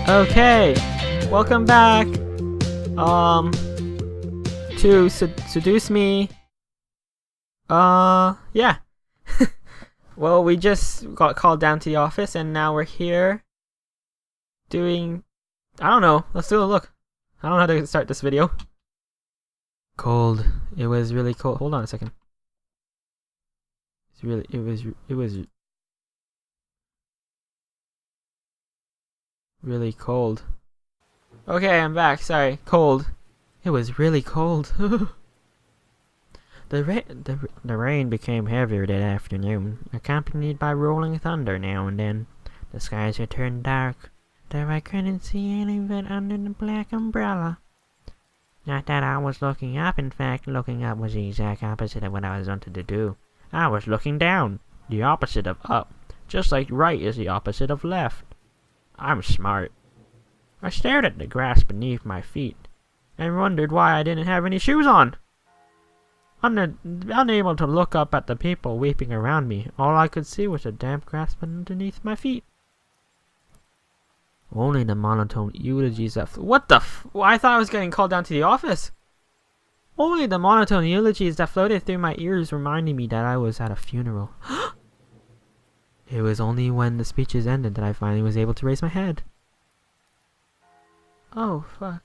Okay, welcome back. To Seduce Me. Yeah. Well, we just got called down to the office, and now we're here doing. I don't know. Let's do a look. I don't know how to start this video. Cold. It was really cold. Hold on a second. It was really cold. Okay, I'm back. Sorry. Cold. It was really cold. The rain became heavier that afternoon, accompanied by rolling thunder now and then. The skies had turned dark, though I couldn't see any of it under the black umbrella. Not that I was looking up. In fact, looking up was the exact opposite of what I was wanted to do. I was looking down, the opposite of up, just like right is the opposite of left. I'm smart. I stared at the grass beneath my feet, and wondered why I didn't have any shoes on. Unable to look up at the people weeping around me, all I could see was the damp grass underneath my feet. Only the monotone eulogies that I thought I was getting called down to the office. Only the monotone eulogies that floated through my ears reminded me that I was at a funeral. It was only when the speeches ended that I finally was able to raise my head. Oh, fuck.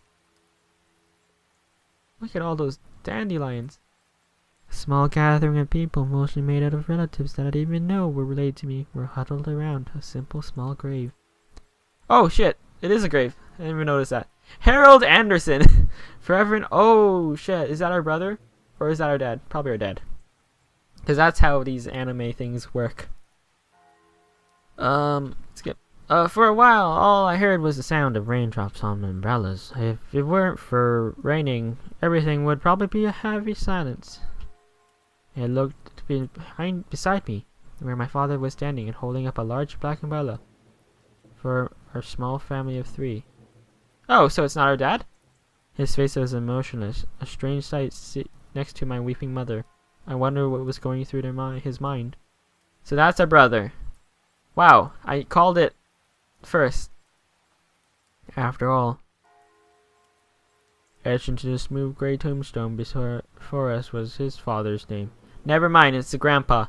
Look at all those dandelions. A small gathering of people, mostly made out of relatives that I didn't even know were related to me, were huddled around a simple small grave. Oh shit, it is a grave. I didn't even notice that. Harold Anderson! Forever in— oh shit, is that our brother? Or is that our dad? Probably our dad. Because that's how these anime things work. Skip. For a while, all I heard was the sound of raindrops on umbrellas. If it weren't for raining, everything would probably be a heavy silence. It looked to be beside me, where my father was standing and holding up a large black umbrella for our small family of 3. Oh, so it's not our dad? His face was emotionless, a strange sight next to my weeping mother. I wonder what was going through his mind. So that's our brother. Wow, I called it first. After all, etched into the smooth gray tombstone before us was his father's name. Never mind, it's the grandpa.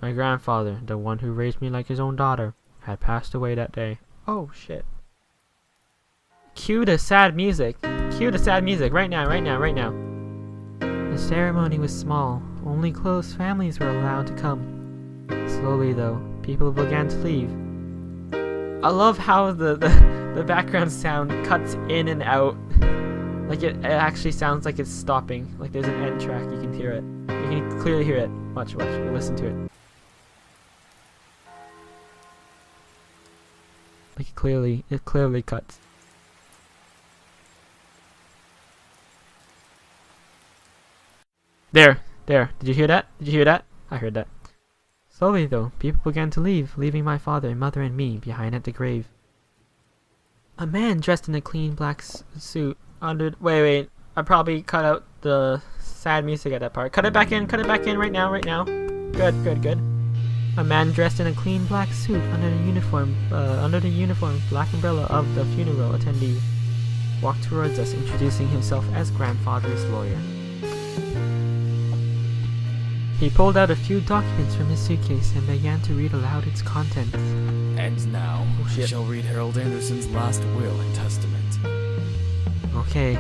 My grandfather, the one who raised me like his own daughter, had passed away that day. Oh shit. Cue the sad music. Cue the sad music right now, right now, right now. The ceremony was small. Only close families were allowed to come. Slowly though, people began to leave. I love how the background sound cuts in and out. Like it actually sounds like it's stopping. Like there's an end track, you can hear it. You can clearly hear it. Watch, listen to it. Like it clearly cuts. There. Did you hear that? Did you hear that? I heard that. Slowly though, people began to leave, leaving my father, mother, and me behind at the grave. A man dressed in a clean black suit wait, I probably cut out the sad music at that part. Cut it back in right now. Good. A man dressed in a clean black suit under the uniform black umbrella of the funeral attendee walked towards us, introducing himself as grandfather's lawyer. He pulled out a few documents from his suitcase and began to read aloud its contents. And now, we shall read Harold Anderson's last will and testament. Okay.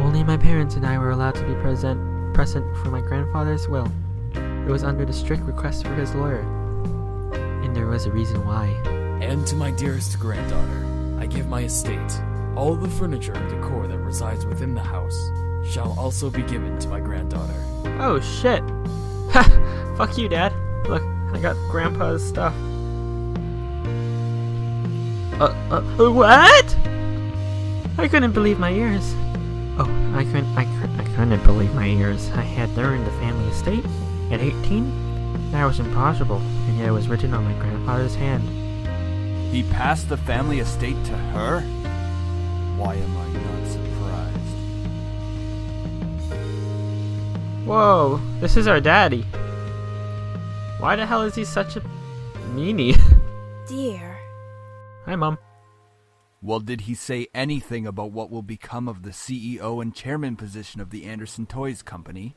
Only my parents and I were allowed to be present for my grandfather's will. It was under the strict request for his lawyer. And there was a reason why. And to my dearest granddaughter, I give my estate. All the furniture and decor that resides within the house shall also be given to my granddaughter. Oh shit. Ha! Fuck you, Dad. Look, I got Grandpa's stuff. What? I couldn't believe my ears. Oh, I couldn't believe my ears. I had learned the family estate at 18? That was impossible, and yet it was written on my grandfather's hand. He passed the family estate to her? Why am I not surprised? Whoa, this is our daddy. Why the hell is he such a meanie? Dear. Hi, Mom. Well, did he say anything about what will become of the CEO and chairman position of the Anderson Toys Company?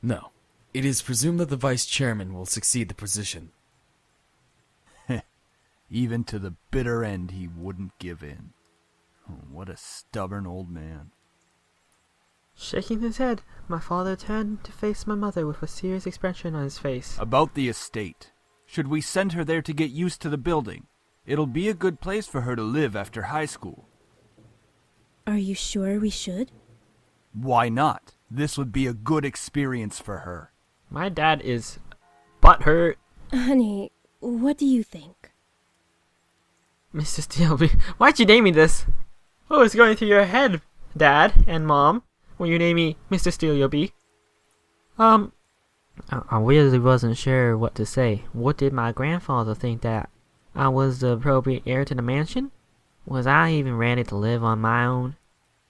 No. It is presumed that the vice chairman will succeed the position. Even to the bitter end, he wouldn't give in. Oh, what a stubborn old man. Shaking his head, my father turned to face my mother with a serious expression on his face. About the estate. Should we send her there to get used to the building? It'll be a good place for her to live after high school. Are you sure we should? Why not? This would be a good experience for her. My dad is butthurt. Honey, what do you think? Mr. Steele, why'd you name me this? What was going through your head, Dad and Mom, when you named me Mr. Steele B? I really wasn't sure what to say. What did my grandfather think, that I was the appropriate heir to the mansion? Was I even ready to live on my own?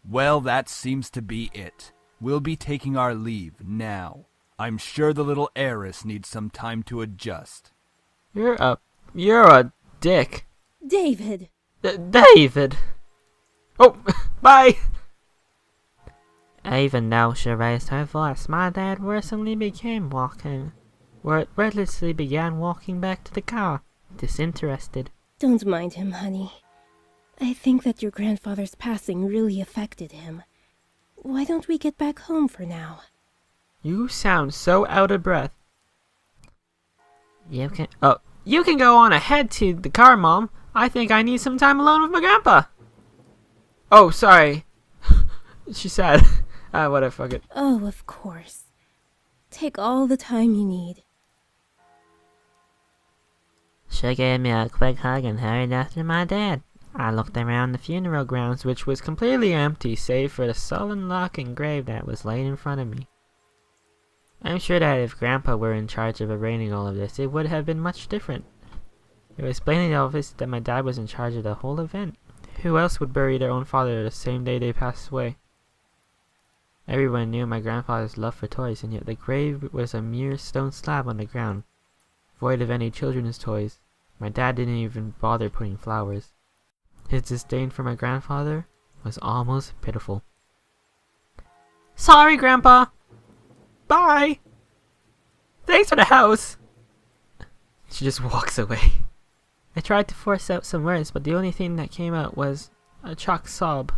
Well, that seems to be it. We'll be taking our leave now. I'm sure the little heiress needs some time to adjust. You're a dick. David! David! Oh, bye! Even though she raised her voice, my dad recently began walking back to the car, disinterested. Don't mind him, honey. I think that your grandfather's passing really affected him. Why don't we get back home for now? You sound so out of breath. You can go on ahead to the car, Mom. I think I need some time alone with my grandpa. Oh, sorry. She said. Whatever, fuck it. Oh, of course. Take all the time you need. She gave me a quick hug and hurried after my dad. I looked around the funeral grounds, which was completely empty, save for the sullen lock and grave that was laid in front of me. I'm sure that if Grandpa were in charge of arranging all of this, it would have been much different. It was plainly obvious that my dad was in charge of the whole event. Who else would bury their own father the same day they passed away? Everyone knew my grandfather's love for toys, and yet the grave was a mere stone slab on the ground, void of any children's toys. My dad didn't even bother putting flowers. His disdain for my grandfather was almost pitiful. Sorry, Grandpa! Bye! Thanks for the house! She just walks away. I tried to force out some words, but the only thing that came out was a choke sob.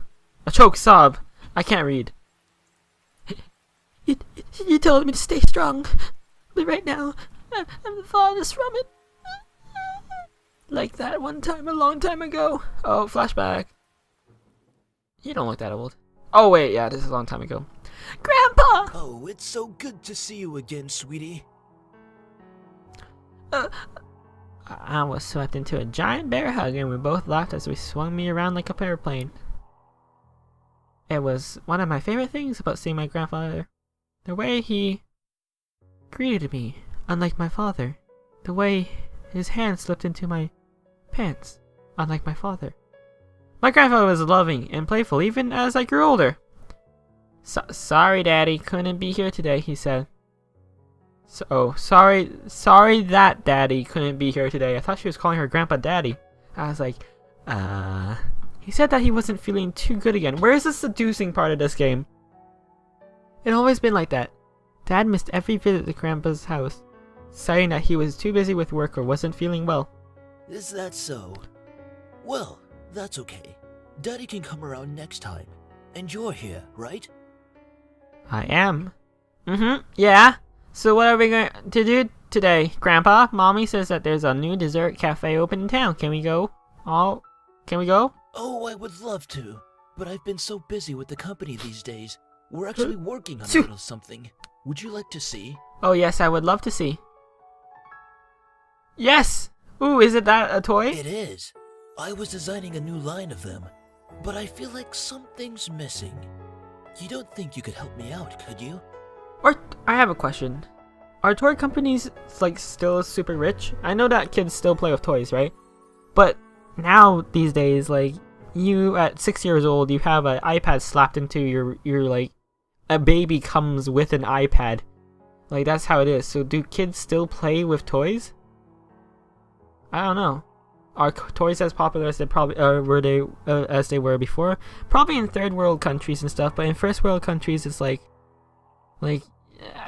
A choke sob! I can't read. You told me to stay strong, but right now, I'm the farthest from it. Like that one time a long time ago. Oh, flashback. You don't look that old. Oh wait, yeah, this is a long time ago. Grandpa! Oh, it's so good to see you again, sweetie. I was swept into a giant bear hug and we both laughed as we swung me around like a airplane. It was one of my favorite things about seeing my grandfather. The way he greeted me, unlike my father. The way his hand slipped into my pants, unlike my father. My grandfather was loving and playful even as I grew older. Sorry, Daddy, couldn't be here today, he said. Sorry that Daddy couldn't be here today. I thought she was calling her grandpa Daddy. I was like, He said that he wasn't feeling too good again. Where's the seducing part of this game? It always been like that. Dad missed every visit to Grandpa's house, saying that he was too busy with work or wasn't feeling well. Is that so? Well, that's okay. Daddy can come around next time. And you're here, right? I am. Yeah. So what are we going to do today, Grandpa? Mommy says that there's a new dessert cafe open in town. Can we go? Can we go? Oh, I would love to. But I've been so busy with the company these days. We're actually working on a little something. Would you like to see? Oh yes, I would love to see. Yes! Ooh, is it that a toy? It is. I was designing a new line of them. But I feel like something's missing. You don't think you could help me out, could you? Or, I have a question. Are toy companies, like, still super rich? I know that kids still play with toys, right? But now, these days, like, you at 6 years old, you have an iPad slapped into your like, a baby comes with an iPad. Like, that's how it is. So do kids still play with toys? I don't know. are toys as popular as they probably as they were before? Probably in third world countries and stuff, but in first world countries, it's like a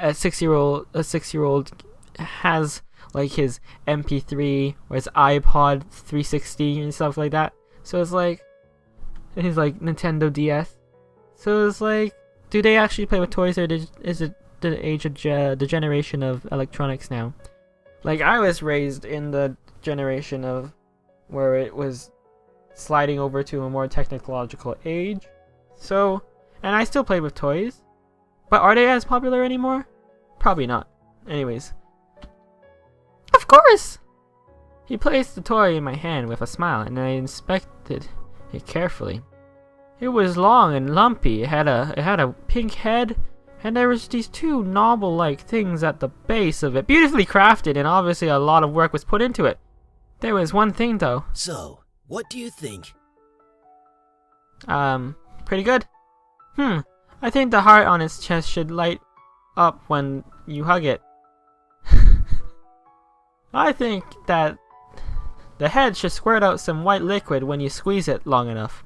6-year-old has like his MP3 or his iPod 360 and stuff like that. So it's like his like Nintendo DS. So it's like, do they actually play with toys, or is it the age of the generation of electronics now? Like, I was raised in the generation of where it was sliding over to a more technological age. So, and I still play with toys. But are they as popular anymore? Probably not. Anyways. Of course! He placed the toy in my hand with a smile, and I inspected it carefully. It was long and lumpy. It had a pink head, and there was these two novel-like things at the base of it. Beautifully crafted, and obviously a lot of work was put into it. There was one thing though. So, what do you think? Pretty good. I think the heart on its chest should light up when you hug it. I think that the head should squirt out some white liquid when you squeeze it long enough.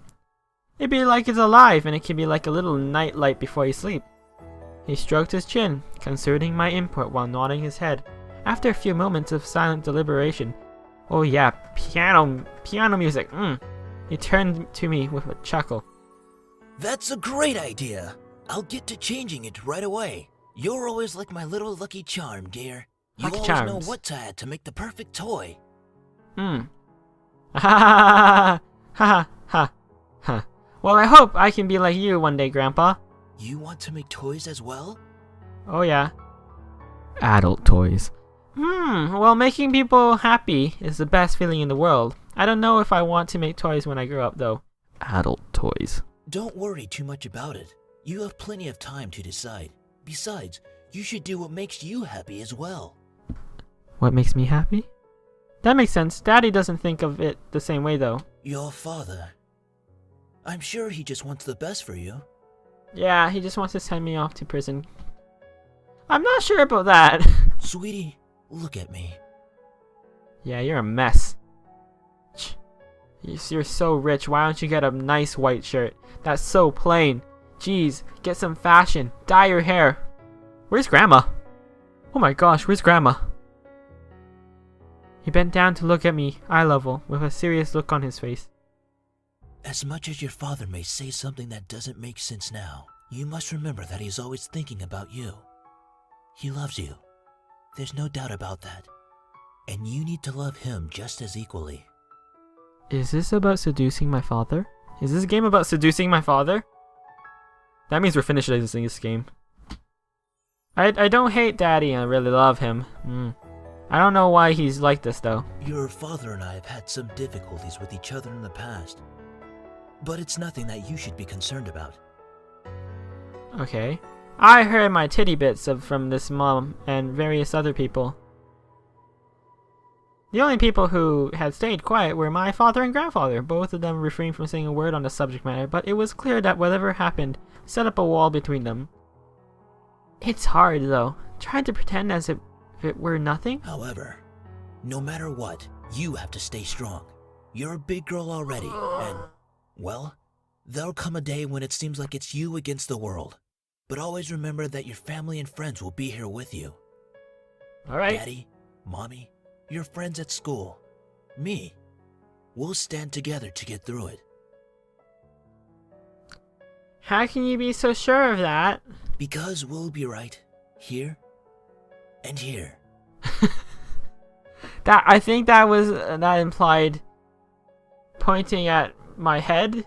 It'd be like it's alive, and it can be like a little night light before you sleep. He stroked his chin, considering my input while nodding his head. After a few moments of silent deliberation, oh yeah, piano music, he turned to me with a chuckle. That's a great idea. I'll get to changing it right away. You're always like my little lucky charm, dear. You Lucky always charms. know what to add to make the perfect toy. Ha ha ha ha ha. Well, I hope I can be like you one day, Grandpa. You want to make toys as well? Oh yeah. Adult toys. Well, making people happy is the best feeling in the world. I don't know if I want to make toys when I grow up, though. Adult toys. Don't worry too much about it. You have plenty of time to decide. Besides, you should do what makes you happy as well. What makes me happy? That makes sense. Daddy doesn't think of it the same way, though. Your father. I'm sure he just wants the best for you. Yeah, he just wants to send me off to prison. I'm not sure about that. Sweetie, look at me. Yeah, you're a mess. You're so rich. Why don't you get a nice white shirt? That's so plain. Jeez, get some fashion. Dye your hair. Where's Grandma? Oh my gosh, where's Grandma? He bent down to look at me, eye level, with a serious look on his face. As much as your father may say something that doesn't make sense now, you must remember that he's always thinking about you. He loves you. There's no doubt about that. And you need to love him just as equally. Is this about seducing my father? Is this game about seducing my father? That means we're finished this game. I don't hate Daddy, I really love him. I don't know why he's like this though. Your father and I have had some difficulties with each other in the past. But it's nothing that you should be concerned about. Okay. I heard my titty bits from this mom and various other people. The only people who had stayed quiet were my father and grandfather. Both of them refrained from saying a word on the subject matter, but it was clear that whatever happened set up a wall between them. It's hard, though, trying to pretend as if it were nothing. However, no matter what, you have to stay strong. You're a big girl already, and, well, there'll come a day when it seems like it's you against the world. But always remember that your family and friends will be here with you. Alright. Daddy, Mommy, your friends at school, me. We'll stand together to get through it. How can you be so sure of that? Because we'll be right here and here. I think that implied pointing at my head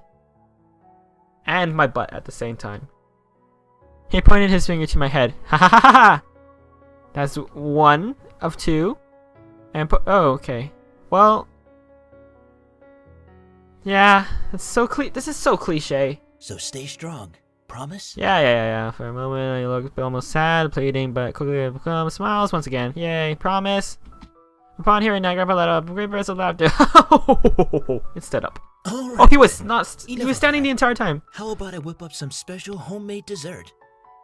and my butt at the same time. He pointed his finger to my head. Ha ha ha ha! That's one of two. And oh, okay. Well, yeah, it's so this is so cliche. So stay strong. Promise? Yeah. For a moment, I looked almost sad, pleading, but quickly become smiles once again. Yay, promise. Upon hearing that, Grandpa let up a great burst of laughter. It stood up. All right, Oh, he was not. He Enough was of standing that. the entire time. How about I whip up some special homemade dessert?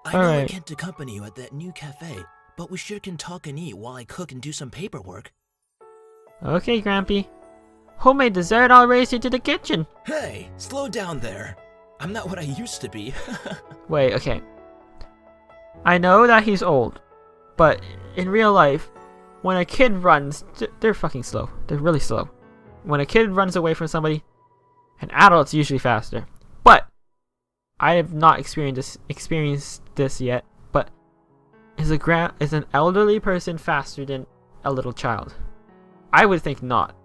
I All know I right. can't accompany you at that new cafe, but we sure can talk and eat while I cook and do some paperwork. Okay, Grampy. Homemade dessert, I'll race you to the kitchen. Hey, slow down there. I'm not what I used to be. Wait, okay. I know that he's old, but in real life, when a kid runs, they're fucking slow. They're really slow. When a kid runs away from somebody, an adult's usually faster. But I have not experienced this yet. But is an elderly person faster than a little child? I would think not.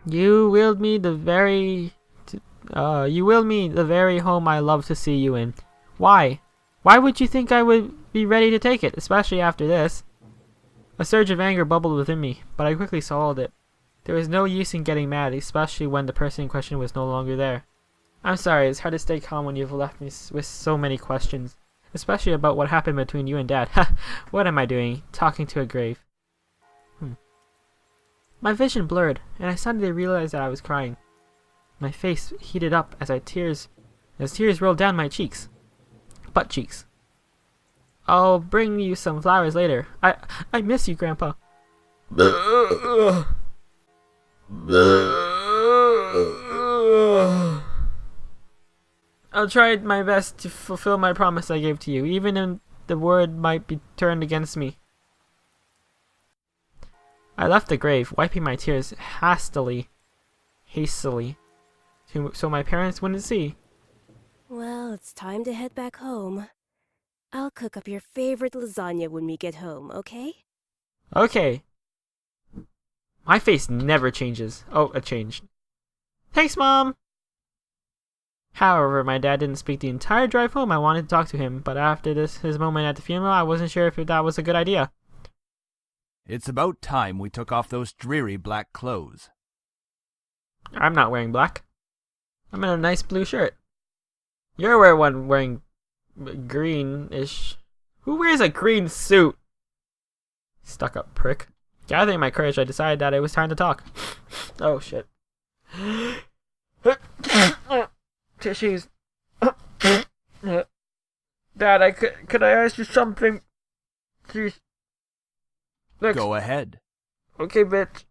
You willed me the very home I love to see you in. Why? Why would you think I would be ready to take it, especially after this? A surge of anger bubbled within me, but I quickly swallowed it. There was no use in getting mad, especially when the person in question was no longer there. I'm sorry, it's hard to stay calm when you've left me with so many questions, especially about what happened between you and Dad. Ha! What am I doing? Talking to a grave. My vision blurred, and I suddenly realized that I was crying. My face heated up as tears rolled down my cheeks. Butt cheeks. I'll bring you some flowers later. I miss you, Grandpa. I'll try my best to fulfill my promise I gave to you, even if the word might be turned against me. I left the grave, wiping my tears hastily, so my parents wouldn't see. Well, it's time to head back home. I'll cook up your favorite lasagna when we get home, okay? Okay. My face never changes. Oh, it changed. Thanks, Mom! However, my dad didn't speak the entire drive home. I wanted to talk to him, but after his moment at the funeral, I wasn't sure if that was a good idea. It's about time we took off those dreary black clothes. I'm not wearing black. I'm in a nice blue shirt. You're wearing greenish. Who wears a green suit? Stuck up prick. Gathering my courage, I decided that it was time to talk. Oh shit. Tissues. Dad, could I ask you something? Please. Look. Go ahead. Okay, bitch.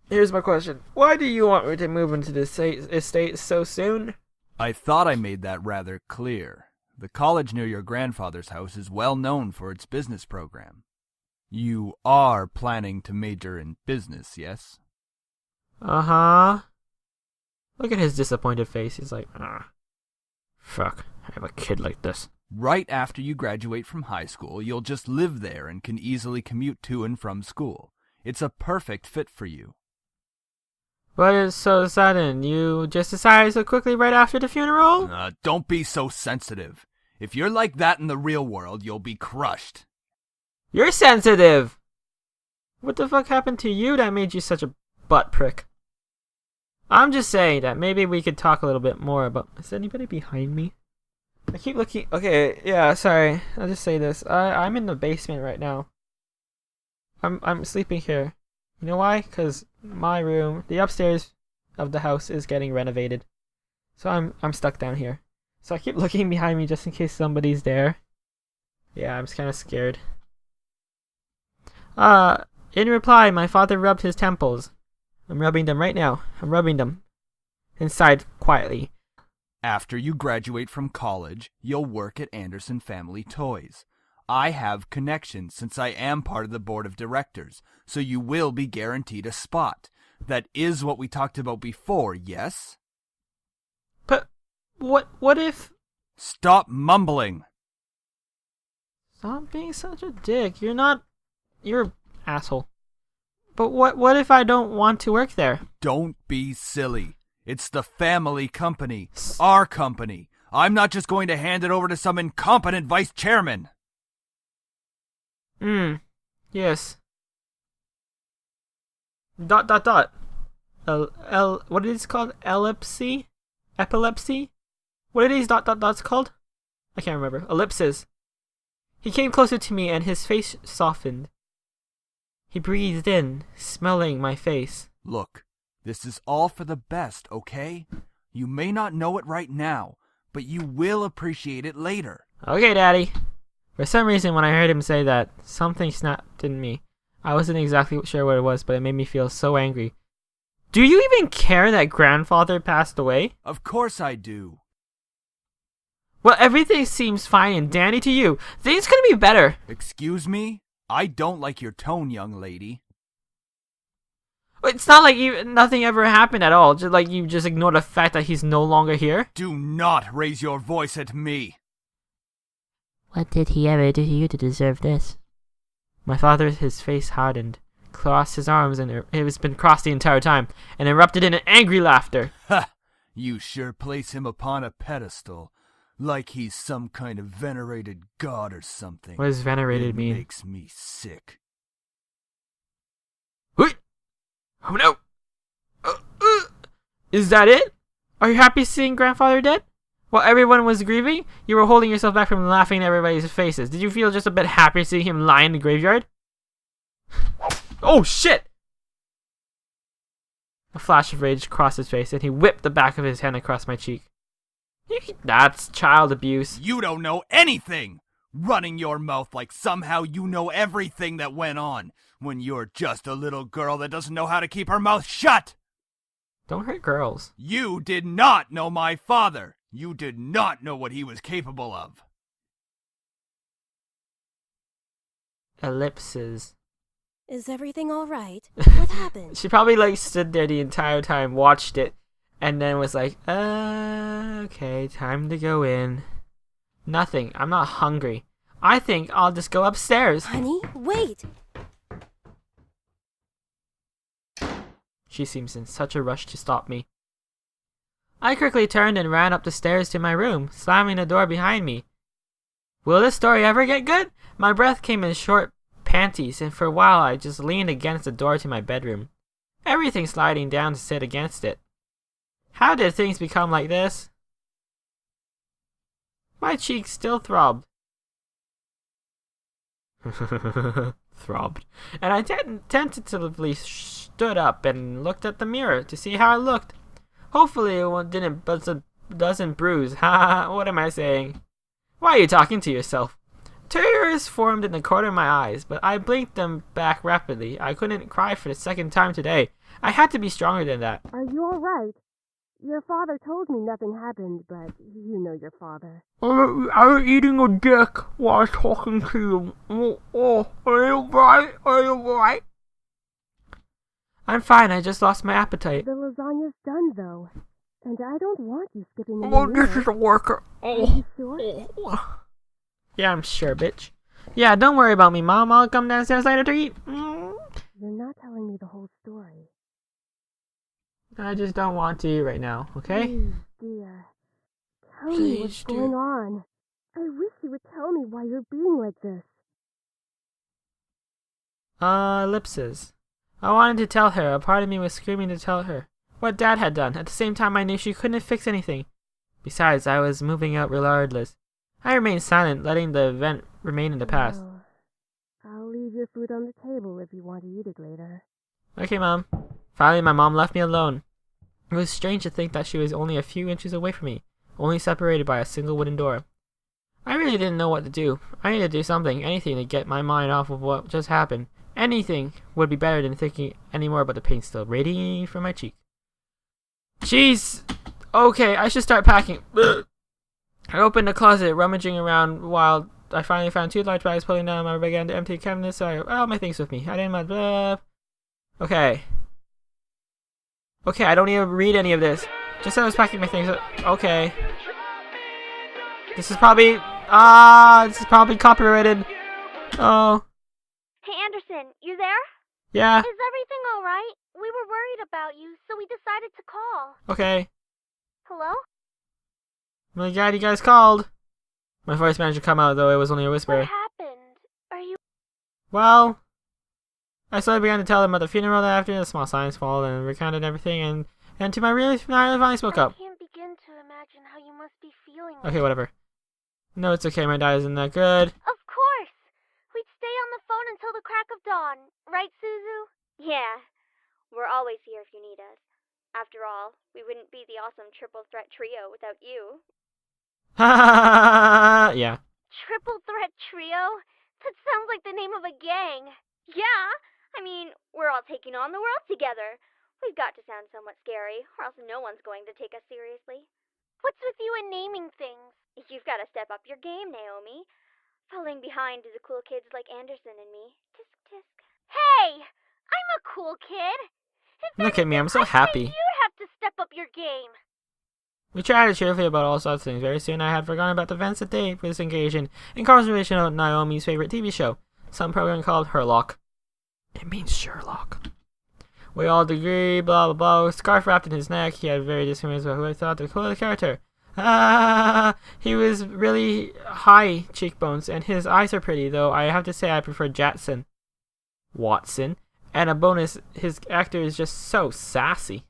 Here's my question. Why do you want me to move into this estate so soon? I thought I made that rather clear. The college near your grandfather's house is well known for its business program. You are planning to major in business, yes? Uh-huh. Look at his disappointed face. He's like, fuck, I have a kid like this. Right after you graduate from high school, you'll just live there and can easily commute to and from school. It's a perfect fit for you. But it's so sudden. You just decided so quickly right after the funeral? Don't be so sensitive. If you're like that in the real world, you'll be crushed. You're sensitive! What the fuck happened to you that made you such a butt prick? I'm just saying that maybe we could talk a little bit more about... Is anybody behind me? I keep looking... Okay, yeah, sorry. I'll just say this. I'm in the basement right now. I'm sleeping here. You know why? Because my room, the upstairs of the house is getting renovated. So I'm stuck down here. So I keep looking behind me just in case somebody's there. Yeah, I'm just kind of scared. In reply, my father rubbed his temples. I'm rubbing them right now. I'm rubbing them. Inside, quietly. After you graduate from college, you'll work at Anderson Family Toys. I have connections since I am part of the board of directors, so you will be guaranteed a spot. That is what we talked about before, yes? But what if... Stop mumbling! Stop being such a dick. You're an asshole. But what if I don't want to work there? Don't be silly. It's the family company. Our company. I'm not just going to hand it over to some incompetent vice chairman. Yes. ... What is it called? Ellipsy? Epilepsy? What are these ... called? I can't remember. Ellipses. He came closer to me and his face softened. He breathed in, smelling my face. Look, this is all for the best, okay? You may not know it right now, but you will appreciate it later. Okay, Daddy. For some reason, when I heard him say that, something snapped in me. I wasn't exactly sure what it was, but it made me feel so angry. Do you even care that grandfather passed away? Of course I do. Well, everything seems fine and dandy to you. Things could be better. Excuse me? I don't like your tone, young lady. It's not like nothing ever happened at all. Just like you just ignore the fact that he's no longer here. Do not raise your voice at me. What did he ever do to you to deserve this? My father, his face hardened, crossed his arms, and it has been crossed the entire time, and erupted in an angry laughter. Ha! You sure place him upon a pedestal, like he's some kind of venerated god or something. What does venerated mean? It makes me sick. Oh no! Is that it? Are you happy seeing grandfather dead? While everyone was grieving, you were holding yourself back from laughing in everybody's faces. Did you feel just a bit happy seeing him lie in the graveyard? Oh shit! A flash of rage crossed his face, and he whipped the back of his hand across my cheek. That's child abuse. You don't know anything! Running your mouth like somehow you know everything that went on, when you're just a little girl that doesn't know how to keep her mouth shut! Don't hurt girls. You did not know my father! You did not know what he was capable of! Ellipses. Is everything alright? What happened? She probably stood there the entire time, watched it, and then was like, okay, time to go in. Nothing. I'm not hungry. I think I'll just go upstairs. Honey, wait! She seems in such a rush to stop me. I quickly turned and ran up the stairs to my room, slamming the door behind me. Will this story ever get good? My breath came in short panties, and for a while I just leaned against the door to my bedroom, everything sliding down to sit against it. How did things become like this? My cheeks still throbbed. Throbbed. And I tentatively stood up and looked at the mirror to see how I looked. Hopefully it doesn't bruise. Ha! What am I saying? Why are you talking to yourself? Tears formed in the corner of my eyes, but I blinked them back rapidly. I couldn't cry for the second time today. I had to be stronger than that. Are you alright? Your father told me nothing happened, but you know your father. I was eating a dick while I was talking to you. Are you alright? Are you alright? I'm fine, I just lost my appetite. The lasagna's done, though. And I don't want you skipping in the meal. This is a worker. Are you sure? Yeah, I'm sure, bitch. Yeah, don't worry about me, Mom. I'll come downstairs later to eat. You're not telling me the whole story. I just don't want to eat right now, okay? Please, dear. Tell me what's going on. I wish you would tell me why you're being like this. Ellipses. I wanted to tell her. A part of me was screaming to tell her what Dad had done. At the same time, I knew she couldn't fix anything. Besides, I was moving out regardless. I remained silent, letting the event remain in the past. Oh, I'll leave your food on the table if you want to eat it later. Okay, Mom. Finally, my mom left me alone. It was strange to think that she was only a few inches away from me, only separated by a single wooden door. I really didn't know what to do. I needed to do something, anything to get my mind off of what just happened. Anything would be better than thinking any more about the pain still radiating from my cheek. Jeez! Okay, I should start packing. I opened the closet, rummaging around while I finally found 2 large bags pulling down. I began to empty the cabinet, so I all my things with me. I didn't mind. Okay. Okay, I don't need to read any of this. Just as I was packing my things. Okay. This is probably copyrighted. Oh. Hey Anderson, you there? Yeah. Is everything alright? We were worried about you, so we decided to call. Okay. Hello? My God, you guys called. My voice managed to come out, though it was only a whisper. What happened? Are you... Well, I slowly began to tell them about the funeral that after the small signs followed and recounted everything, and to my really finally spoke up. I can't begin to imagine how you must be feeling. Okay, whatever. No, it's okay. My dad isn't that good. Of course! We'd stay on the phone until the crack of dawn. Right, Suzu? Yeah. We're always here if you need us. After all, we wouldn't be the awesome triple threat trio without you. Yeah. Triple threat trio? That sounds like the name of a gang. Yeah, I mean, we're all taking on the world together. We've got to sound somewhat scary, or else no one's going to take us seriously. What's with you and naming things? You've got to step up your game, Naomi. Falling behind the cool kids like Anderson and me. Tisk tisk. Hey! I'm a cool kid! Look at me, I'm so happy. You have to step up your game. We chatted cheerfully about all sorts of things. Very soon I had forgotten about the events that day was engaging in conversation about Naomi's favorite TV show, some program called Herlock. It means Sherlock. We all agree, blah blah blah. Scarf wrapped in his neck. He had very discriminating about who I thought the coolest character. He was really high cheekbones, and his eyes are pretty, though I have to say I prefer Watson. And a bonus, his actor is just so sassy.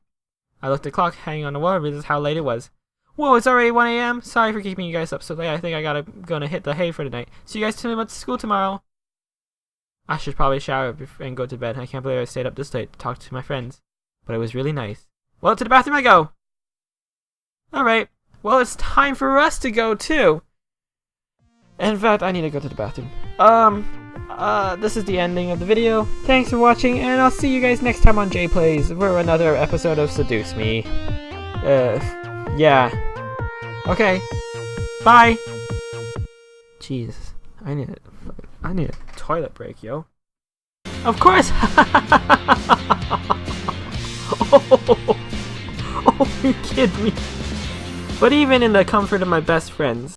I looked at the clock hanging on the wall and realized how late it was. Whoa, it's already 1 a.m.? Sorry for keeping you guys up so late. I think gonna hit the hay for tonight. See you guys tell me about school tomorrow. I should probably shower and go to bed. I can't believe I stayed up this late to talk to my friends. But it was really nice. Well, to the bathroom I go! Alright. Well, it's time for us to go too. In fact, I need to go to the bathroom. This is the ending of the video. Thanks for watching, and I'll see you guys next time on JPlays for another episode of Seduce Me. Yeah. Okay. Bye. Jesus, I need a toilet break, yo. Of course. Oh, you kidding me? But even in the comfort of my best friends,